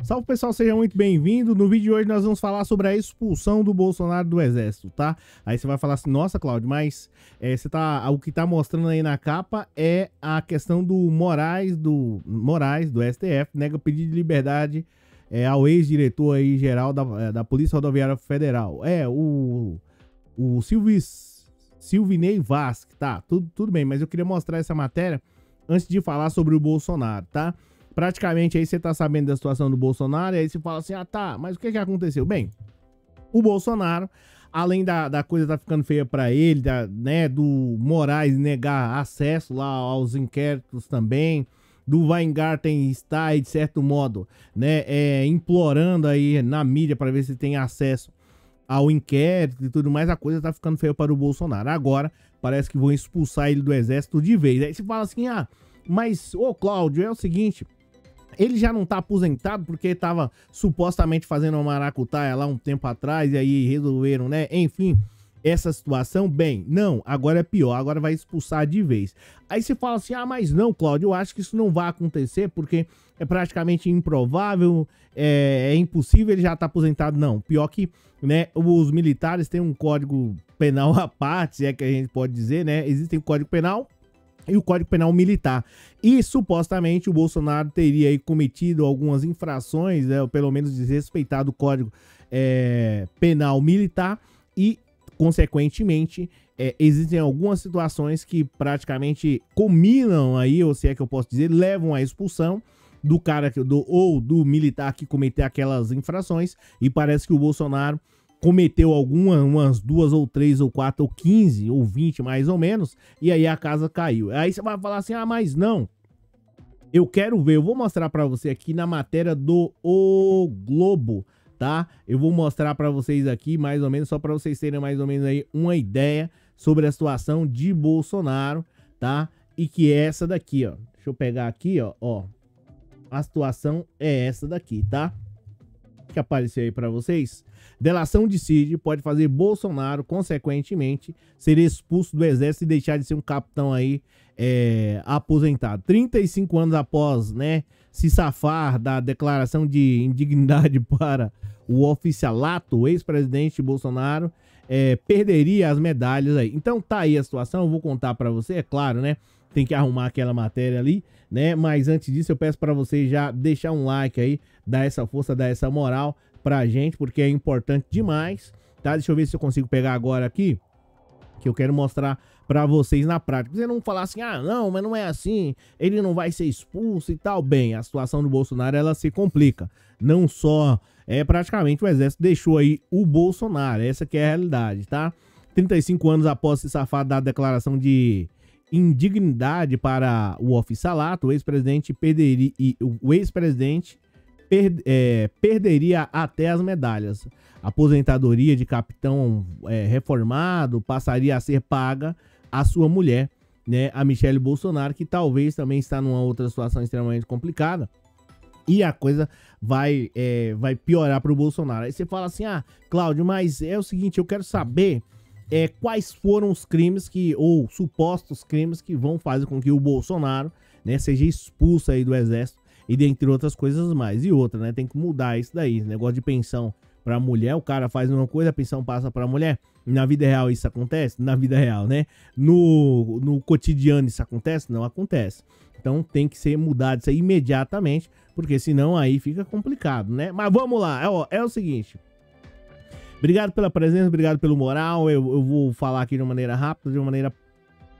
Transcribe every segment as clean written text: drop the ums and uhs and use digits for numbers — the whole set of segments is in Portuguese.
Salve pessoal, seja muito bem-vindo. No vídeo de hoje nós vamos falar sobre a expulsão do Bolsonaro do Exército, tá? Aí você vai falar assim, nossa, Cláudio, mas o que tá mostrando aí na capa é a questão do Moraes do STF, nega o pedido de liberdade ao ex-diretor aí geral da Polícia Rodoviária Federal. O Silvinei Vasque, tá? Tudo bem, mas eu queria mostrar essa matéria antes de falar sobre o Bolsonaro, tá? Praticamente aí você tá sabendo da situação do Bolsonaro e aí você fala assim, ah tá, mas o que aconteceu? Bem, o Bolsonaro, além da coisa tá ficando feia pra ele, do Moraes negar acesso lá aos inquéritos também, do Weingarten está aí, de certo modo, implorando aí na mídia para ver se tem acesso ao inquérito e tudo mais, a coisa tá ficando feia para o Bolsonaro. Agora, parece que vão expulsar ele do Exército de vez. Aí você fala assim, mas, Cláudio, é o seguinte, ele já não tá aposentado porque tava supostamente fazendo uma maracutaia lá um tempo atrás e aí resolveram, enfim, essa situação. Bem, não, agora é pior, agora vai expulsar de vez. Aí você fala assim, mas não, Cláudio, eu acho que isso não vai acontecer porque é praticamente improvável, é impossível, ele já tá aposentado. Não, pior que, os militares têm um código penal à parte, se é que a gente pode dizer, existe um código penal e o Código Penal Militar. E supostamente o Bolsonaro teria aí cometido algumas infrações, ou pelo menos desrespeitado o Código Penal Militar e, consequentemente, existem algumas situações que praticamente combinam aí, ou se é que eu posso dizer, levam à expulsão do cara ou do militar que cometeu aquelas infrações, e parece que o Bolsonaro cometeu umas 2 ou 3 ou 4 ou 15 ou 20 mais ou menos, e aí a casa caiu. Aí você vai falar assim, mas não, eu quero ver, eu vou mostrar pra você aqui na matéria do O Globo, tá? Eu vou mostrar pra vocês aqui mais ou menos, só pra vocês terem mais ou menos aí uma ideia sobre a situação de Bolsonaro, tá? E que é essa daqui, ó. Deixa eu pegar aqui, ó. A situação é essa daqui, tá? Que apareceu aí pra vocês. Delação de Cid pode fazer Bolsonaro, consequentemente, ser expulso do Exército e deixar de ser um capitão aí aposentado. 35 anos após, se safar da declaração de indignidade para o oficialato, o ex-presidente Bolsonaro perderia as medalhas aí. Então tá aí a situação, eu vou contar pra você, é claro, tem que arrumar aquela matéria ali, mas antes disso eu peço pra você já deixar um like aí, dar essa força, dar essa moral pra gente, porque é importante demais, tá? Deixa eu ver se eu consigo pegar agora aqui, que eu quero mostrar pra vocês na prática. Você não falar assim, não, mas não é assim, ele não vai ser expulso e tal. Bem, a situação do Bolsonaro, ela se complica. Não só, praticamente o Exército deixou aí o Bolsonaro, essa que é a realidade, tá? 35 anos após se safar da declaração de indignidade para o oficialato, o ex-presidente perderia até as medalhas. A aposentadoria de capitão reformado passaria a ser paga à sua mulher, a Michele Bolsonaro, que talvez também está numa outra situação extremamente complicada. E a coisa vai piorar para o Bolsonaro. Aí você fala assim, Cláudio, mas é o seguinte, eu quero saber quais foram os crimes ou supostos crimes que vão fazer com que o Bolsonaro, seja expulso aí do Exército e dentre outras coisas mais. E outra, tem que mudar isso daí, esse negócio de pensão para mulher, o cara faz uma coisa, a pensão passa para mulher. Na vida real isso acontece? Na vida real, No cotidiano isso acontece? Não acontece. Então tem que ser mudado isso aí imediatamente, porque senão aí fica complicado, Mas vamos lá, é o seguinte. Obrigado pela presença, obrigado pelo moral. Eu vou falar aqui de uma maneira rápida, de uma maneira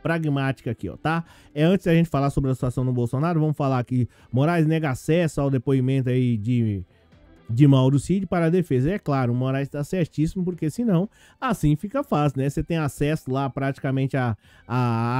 pragmática aqui, tá? Antes da gente falar sobre a situação do Bolsonaro, vamos falar aqui. Moraes nega acesso ao depoimento aí de Mauro Cid para a defesa. É claro, o Moraes está certíssimo, porque senão assim fica fácil, Você tem acesso lá praticamente a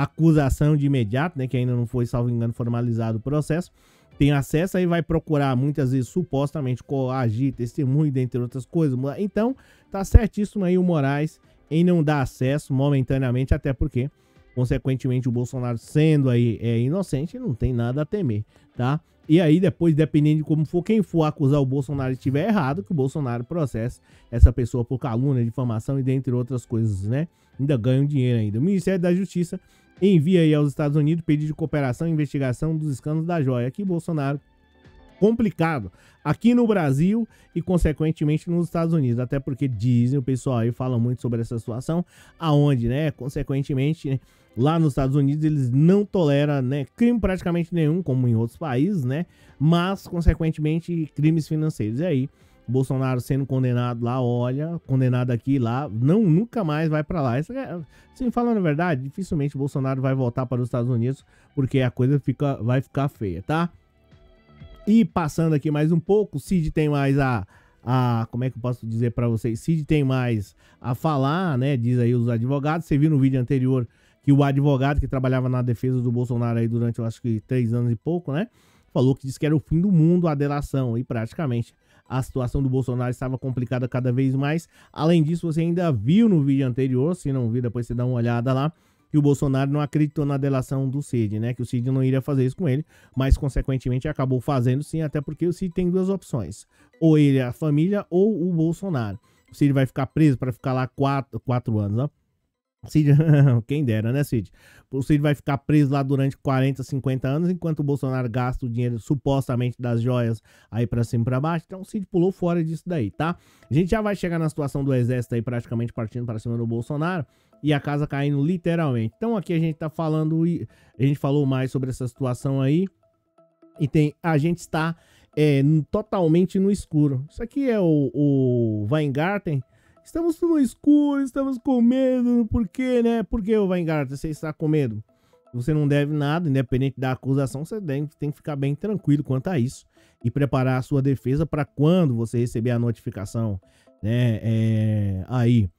acusação de imediato, que ainda não foi, salvo engano, formalizado o processo. Tem acesso, aí vai procurar muitas vezes supostamente coagir testemunho, dentre outras coisas. Então, tá certíssimo aí o Moraes em não dar acesso momentaneamente, até porque, consequentemente, o Bolsonaro sendo aí inocente, não tem nada a temer, tá? E aí depois, dependendo de como for, quem for acusar o Bolsonaro e estiver errado, que o Bolsonaro processe essa pessoa por calúnia, difamação e dentre outras coisas, Ainda ganha um dinheiro ainda. O Ministério da Justiça envia aí aos Estados Unidos pedido de cooperação e investigação dos escândalos da joia. Aqui Bolsonaro complicado aqui no Brasil e, consequentemente, nos Estados Unidos. Até porque dizem, o pessoal aí fala muito sobre essa situação, aonde, né, consequentemente, né, lá nos Estados Unidos eles não toleram, né, crime praticamente nenhum, como em outros países, né, mas, consequentemente, crimes financeiros. E aí, Bolsonaro sendo condenado lá, olha, condenado aqui lá, nunca mais vai pra lá. Assim, falando a verdade, dificilmente o Bolsonaro vai voltar para os Estados Unidos, porque a coisa vai ficar feia, tá? E passando aqui mais um pouco, o Cid tem mais como é que eu posso dizer pra vocês? Cid tem mais a falar, né? Diz aí os advogados. Você viu no vídeo anterior que o advogado que trabalhava na defesa do Bolsonaro aí durante, eu acho que 3 anos e pouco, né? Falou que disse que era o fim do mundo a delação e praticamente a situação do Bolsonaro estava complicada cada vez mais. Além disso, você ainda viu no vídeo anterior, se não viu, depois você dá uma olhada lá, que o Bolsonaro não acreditou na delação do Cid, né? Que o Cid não iria fazer isso com ele, mas consequentemente acabou fazendo sim, até porque o Cid tem 2 opções. Ou ele, a família, ou o Bolsonaro. O Cid vai ficar preso para ficar lá 4 anos, ó. Cid, quem dera, né, Cid? O Cid vai ficar preso lá durante 40, 50 anos, enquanto o Bolsonaro gasta o dinheiro supostamente das joias aí pra cima e pra baixo. Então o Cid pulou fora disso daí, tá? A gente já vai chegar na situação do exército aí praticamente partindo pra cima do Bolsonaro e a casa caindo literalmente. Então aqui a gente tá falando, a gente falou mais sobre essa situação aí e a gente está totalmente no escuro. Isso aqui é o Weingarten. Estamos no escuro, estamos com medo, por quê, né? Por que, Weingarten, você está com medo? Você não deve nada, independente da acusação, você tem que ficar bem tranquilo quanto a isso e preparar a sua defesa para quando você receber a notificação, né, aí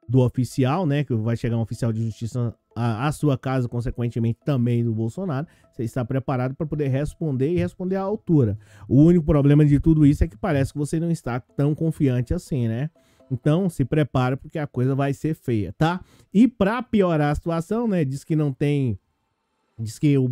do oficial, né, que vai chegar um oficial de justiça à sua casa, consequentemente também do Bolsonaro, você está preparado para poder responder e responder à altura. O único problema de tudo isso é que parece que você não está tão confiante assim, né? Então, se prepara porque a coisa vai ser feia, tá? E para piorar a situação, né? Diz que não tem... Diz que o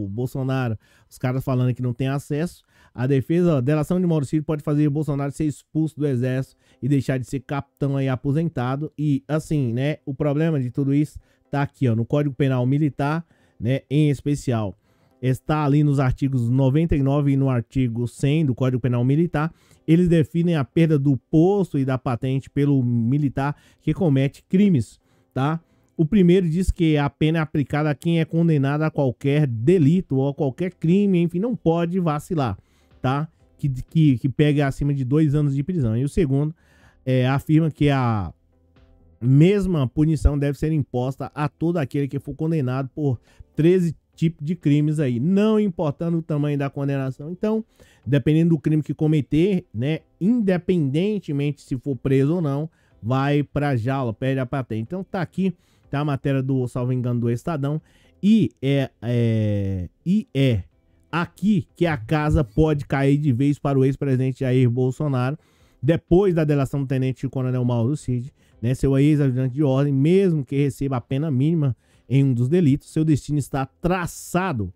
Bolsonaro, os caras falando que não tem acesso. A defesa, a delação de Mauro Cid pode fazer o Bolsonaro ser expulso do exército e deixar de ser capitão aí aposentado. E assim, né? O problema de tudo isso tá aqui, ó, no Código Penal Militar, né? Em especial. Está ali nos artigos 99 e no artigo 100 do Código Penal Militar. Eles definem a perda do posto e da patente pelo militar que comete crimes, tá? O primeiro diz que a pena é aplicada a quem é condenado a qualquer delito ou a qualquer crime, enfim, não pode vacilar, tá? Que pega acima de 2 anos de prisão. E o segundo afirma que a mesma punição deve ser imposta a todo aquele que for condenado por 13 tipos de crimes aí, não importando o tamanho da condenação. Então, dependendo do crime que cometer, né, independentemente se for preso ou não, vai pra jaula, perde a patente. Então tá aqui, tá a matéria do, salvo engano, do Estadão, e é aqui que a casa pode cair de vez para o ex-presidente Jair Bolsonaro, depois da delação do tenente-coronel Mauro Cid, né, seu ex-ajudante de ordem, mesmo que receba a pena mínima em um dos delitos, seu destino está traçado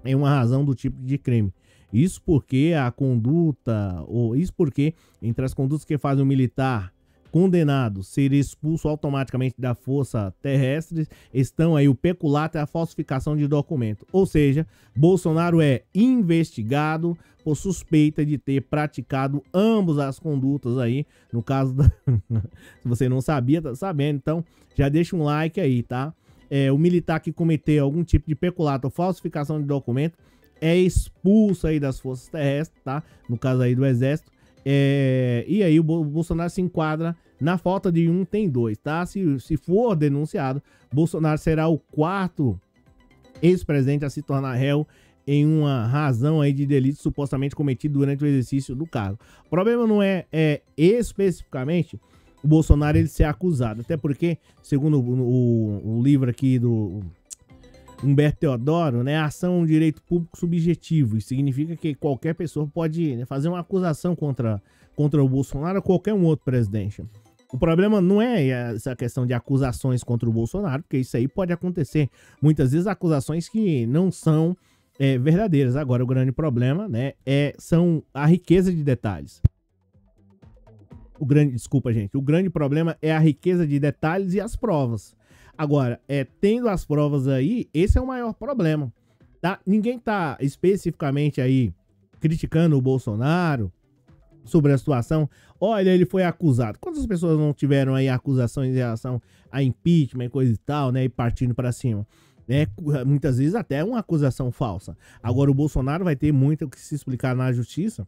em uma razão do tipo de crime. Isso porque a conduta, ou isso porque entre as condutas que fazem o militar condenado ser expulso automaticamente da força terrestre estão aí o peculato e a falsificação de documento. Ou seja, Bolsonaro é investigado por suspeita de ter praticado ambas as condutas aí, no caso da... se você não sabia, tá sabendo, então já deixa um like aí, tá? O militar que cometeu algum tipo de peculato ou falsificação de documento é expulso aí das forças terrestres, tá? No caso aí do exército. E aí o Bolsonaro se enquadra na falta de um, tem 2, tá? Se for denunciado, Bolsonaro será o 4º ex-presidente a se tornar réu em uma razão aí de delito supostamente cometido durante o exercício do cargo. O problema não é especificamente o Bolsonaro ele ser acusado, até porque, segundo o livro aqui do Humberto Teodoro, né, ação é um direito público subjetivo. Isso significa que qualquer pessoa pode, né, fazer uma acusação contra o Bolsonaro ou qualquer um outro presidente. O problema não é essa questão de acusações contra o Bolsonaro, porque isso aí pode acontecer. Muitas vezes acusações que não são verdadeiras. Agora, o grande problema, né, são a riqueza de detalhes. O grande problema é a riqueza de detalhes e as provas. Agora, tendo as provas aí, esse é o maior problema, tá? Ninguém tá especificamente aí criticando o Bolsonaro sobre a situação. Olha, ele foi acusado. Quantas pessoas não tiveram aí acusações em relação a impeachment e coisa e tal, né? E partindo para cima, né? Muitas vezes até uma acusação falsa. Agora o Bolsonaro vai ter muito o que se explicar na justiça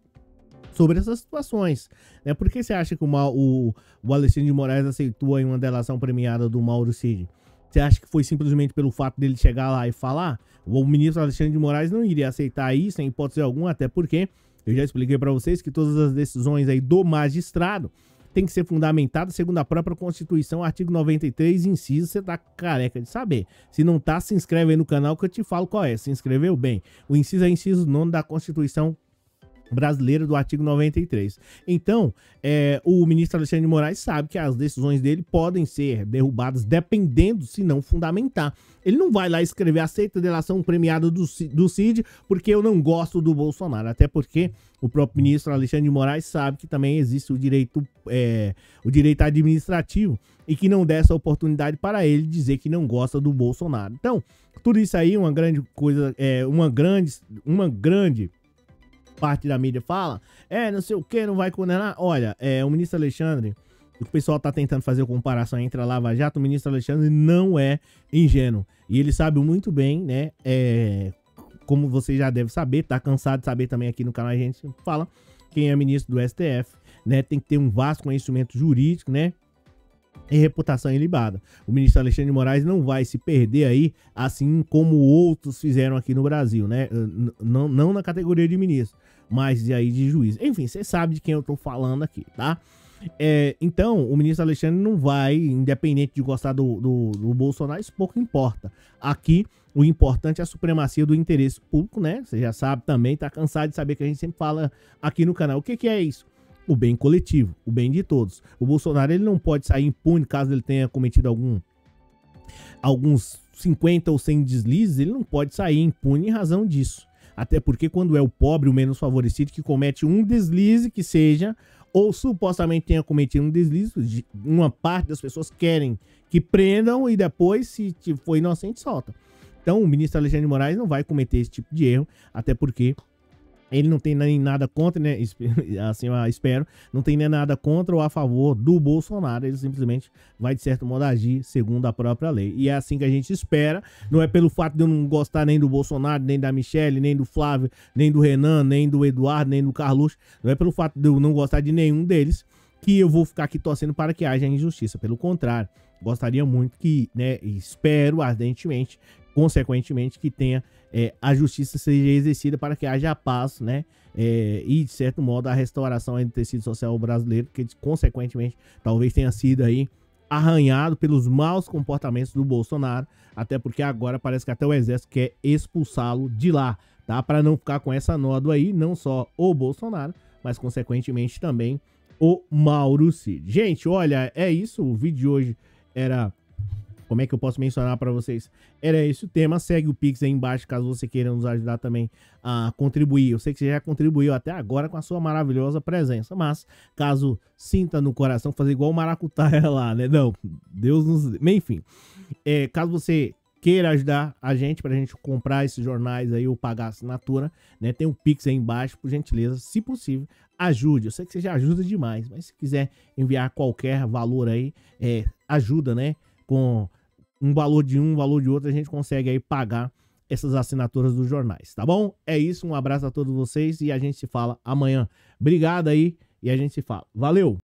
sobre essas situações, né? Por que você acha que o Alexandre de Moraes aceitou aí uma delação premiada do Mauro Cid? Você acha que foi simplesmente pelo fato dele chegar lá e falar? O ministro Alexandre de Moraes não iria aceitar isso em hipótese alguma, até porque eu já expliquei para vocês que todas as decisões aí do magistrado tem que ser fundamentada segundo a própria Constituição, artigo 93, inciso, você tá careca de saber. Se não tá, se inscreve aí no canal que eu te falo qual é. Se inscreveu? Bem, o inciso é inciso 9 da Constituição brasileira do artigo 93. Então, o ministro Alexandre de Moraes sabe que as decisões dele podem ser derrubadas dependendo, se não fundamentar. Ele não vai lá escrever aceita a delação premiada do Cid porque eu não gosto do Bolsonaro. Até porque o próprio ministro Alexandre de Moraes sabe que também existe o direito administrativo e que não dê essa oportunidade para ele dizer que não gosta do Bolsonaro. Então, tudo isso aí, uma grande coisa, uma grande parte da mídia fala, não sei o que, não vai condenar. Olha, o ministro Alexandre, o pessoal tá tentando fazer a comparação entre a Lava Jato, o ministro Alexandre não é ingênuo. E ele sabe muito bem, né, como você já deve saber, tá cansado de saber também aqui no canal, a gente fala, quem é ministro do STF, né, tem que ter um vasto conhecimento jurídico, né, e reputação ilibada. O ministro Alexandre de Moraes não vai se perder aí, assim como outros fizeram aqui no Brasil, né? Não na categoria de ministro, mas aí de juiz. Enfim, você sabe de quem eu tô falando aqui, tá? Então, o ministro Alexandre não vai, independente de gostar do Bolsonaro, isso pouco importa. Aqui, o importante é a supremacia do interesse público, né? Você já sabe também, tá cansado de saber que a gente sempre fala aqui no canal. O que é isso? O bem coletivo, o bem de todos. O Bolsonaro, ele não pode sair impune caso ele tenha cometido alguns 50 ou 100 deslizes, ele não pode sair impune em razão disso. Até porque quando é o pobre, o menos favorecido, que comete um deslize que seja, ou supostamente tenha cometido um deslize, uma parte das pessoas querem que prendam e depois, se for inocente, solta. Então o ministro Alexandre de Moraes não vai cometer esse tipo de erro, até porque ele não tem nem nada contra, né? Assim eu espero, não tem nem nada contra ou a favor do Bolsonaro. Ele simplesmente vai, de certo modo, agir segundo a própria lei. E é assim que a gente espera. Não é pelo fato de eu não gostar nem do Bolsonaro, nem da Michelle, nem do Flávio, nem do Renan, nem do Eduardo, nem do Carluxo. Não é pelo fato de eu não gostar de nenhum deles que eu vou ficar aqui torcendo para que haja injustiça. Pelo contrário, gostaria muito que, né? Espero ardentemente, consequentemente, que tenha a justiça seja exercida para que haja paz, né? E, de certo modo, a restauração do tecido social brasileiro, que, consequentemente, talvez tenha sido aí arranhado pelos maus comportamentos do Bolsonaro, até porque agora parece que até o Exército quer expulsá-lo de lá, tá? Para não ficar com essa nódoa aí, não só o Bolsonaro, mas, consequentemente, também o Mauro Cid. Gente, olha, é isso. O vídeo de hoje era... Como é que eu posso mencionar para vocês? Era esse o tema. Segue o Pix aí embaixo, caso você queira nos ajudar também a contribuir. Eu sei que você já contribuiu até agora com a sua maravilhosa presença, mas caso sinta no coração, fazer igual o Maracutaia lá, né? Não, Deus nos... Enfim, caso você queira ajudar a gente, pra gente comprar esses jornais aí ou pagar a assinatura, né? Tem um Pix aí embaixo, por gentileza, se possível, ajude. Eu sei que você já ajuda demais, mas se quiser enviar qualquer valor aí, ajuda, né? Com um valor de outro, a gente consegue aí pagar essas assinaturas dos jornais, tá bom? É isso, um abraço a todos vocês e a gente se fala amanhã. Obrigado aí e a gente se fala. Valeu!